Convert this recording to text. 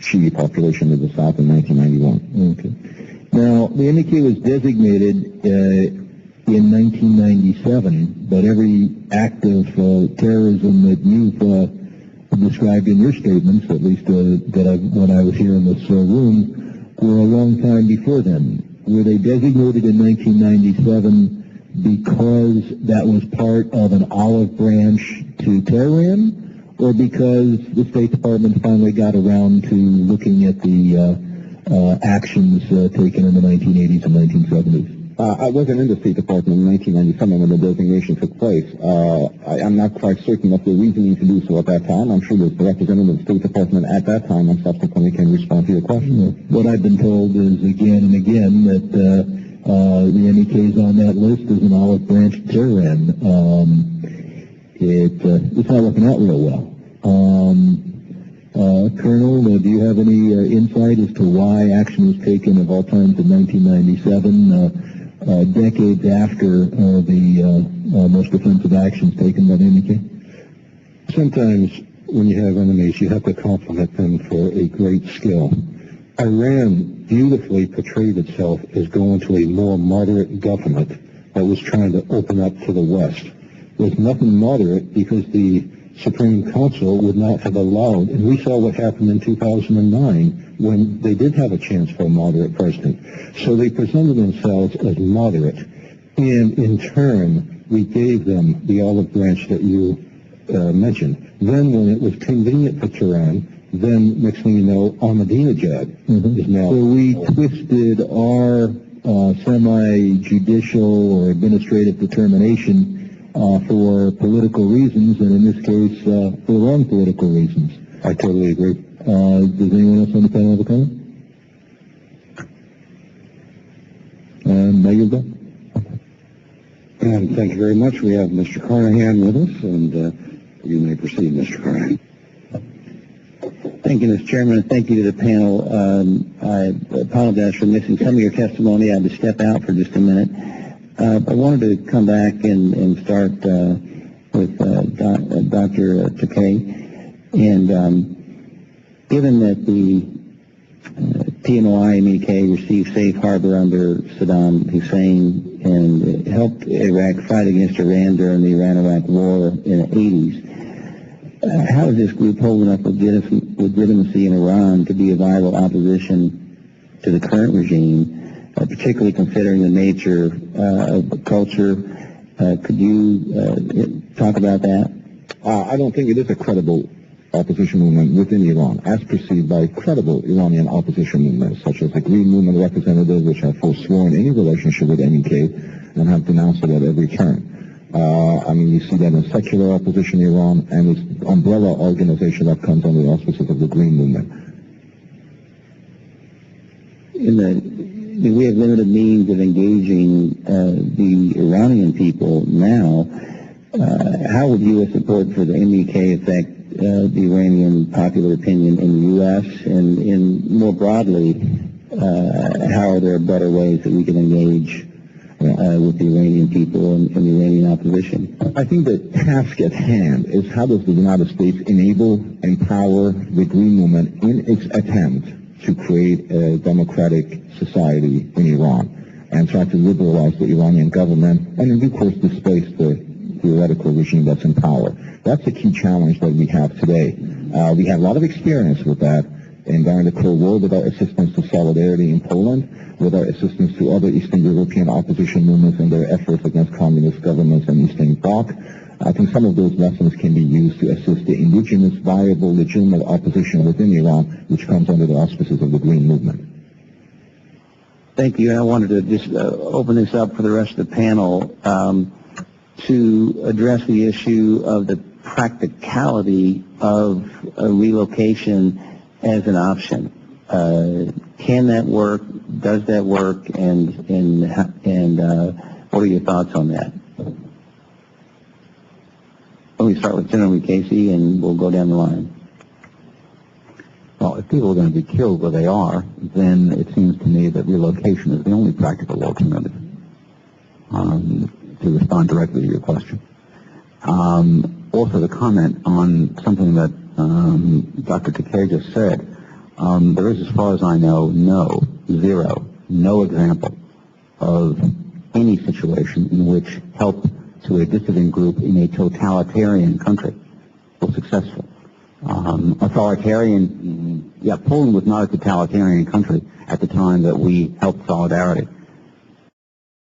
Shiite population of the South in 1991. Okay. Now, the MK was designated in 1997, but every act of terrorism that you've described in your statements, at least when I was here in this room, were a long time before then. Were they designated in 1997 because that was part of an olive branch to Tehran, or because the State Department finally got around to looking at the actions taken in the 1980s and 1970s? I wasn't in the State Department in 1997 when the designation took place. I'm not quite certain of the reasoning to do so at that time. I'm sure the representative of the State Department at that time and subsequently can respond to your question. What I've been told is again and again that the MEKs on that list is an olive branch to Tehran. It's not working out real well. Colonel, do you have any insight as to why action was taken of all times in 1997? Decades after the most offensive actions taken by the MEK? Sometimes when you have enemies, you have to compliment them for a great skill. Iran beautifully portrayed itself as going to a more moderate government that was trying to open up to the West. There's nothing moderate because the Supreme Council would not have allowed, and we saw what happened in 2009 when they did have a chance for a moderate president. So they presented themselves as moderate, and in turn, we gave them the olive branch that you mentioned. Then when it was convenient for Tehran, then next thing you know, Ahmadinejad is now... So we twisted our semi-judicial or administrative determination for political reasons, and in this case, for the wrong political reasons. I totally agree. Does anyone else on the panel have a comment? Megan? And thank you very much. We have Mr. Carnahan with us, and you may proceed, Mr. Carnahan. Thank you, Mr. Chairman, and thank you to the panel. I apologize for missing some of your testimony. I had to step out for just a minute. I wanted to come back and start with Dr. Takei. And given that the PMOI-MEK received safe harbor under Saddam Hussein and helped Iraq fight against Iran during the Iran-Iraq War in the 80s, how is this group holding up legitimacy in Iran to be a viable opposition to the current regime, particularly considering the nature of the culture? Could you talk about that? I don't think it is a credible opposition movement within Iran, as perceived by credible Iranian opposition movements, such as the Green Movement representatives, which have forsworn any relationship with MEK and have denounced it at every turn. I mean, you see that in secular opposition in Iran and this umbrella organization that comes under the auspices of the Green Movement. We have limited means of engaging the Iranian people now. How would U.S. support for the MEK affect the Iranian popular opinion in the U.S. and more broadly, how are there better ways that we can engage with the Iranian people and the Iranian opposition? I think the task at hand is how does the United States enable, empower the Green Movement in its attempt to create a democratic society in Iran and try to liberalize the Iranian government and in due course displace the theoretical regime that's in power. That's a key challenge that we have today. We have a lot of experience with that and during the Cold War with our assistance to Solidarity in Poland, with our assistance to other Eastern European opposition movements in their efforts against communist governments in Eastern Bloc. I think some of those lessons can be used to assist the indigenous, viable, legitimate opposition within Iran, which comes under the auspices of the Green Movement. Thank you. And I wanted to just open this up for the rest of the panel to address the issue of the practicality of a relocation as an option. Can that work? Does that work? And what are your thoughts on that? Let me start with Senator Casey, and we'll go down the line. Well, if people are going to be killed where they are, then it seems to me that relocation is the only practical alternative. To respond directly to your question. Also, to comment on something that Dr. Takei just said, There is, as far as I know, no example of any situation in which help to a dissident group in a totalitarian country was successful. Poland was not a totalitarian country at the time that we helped Solidarity.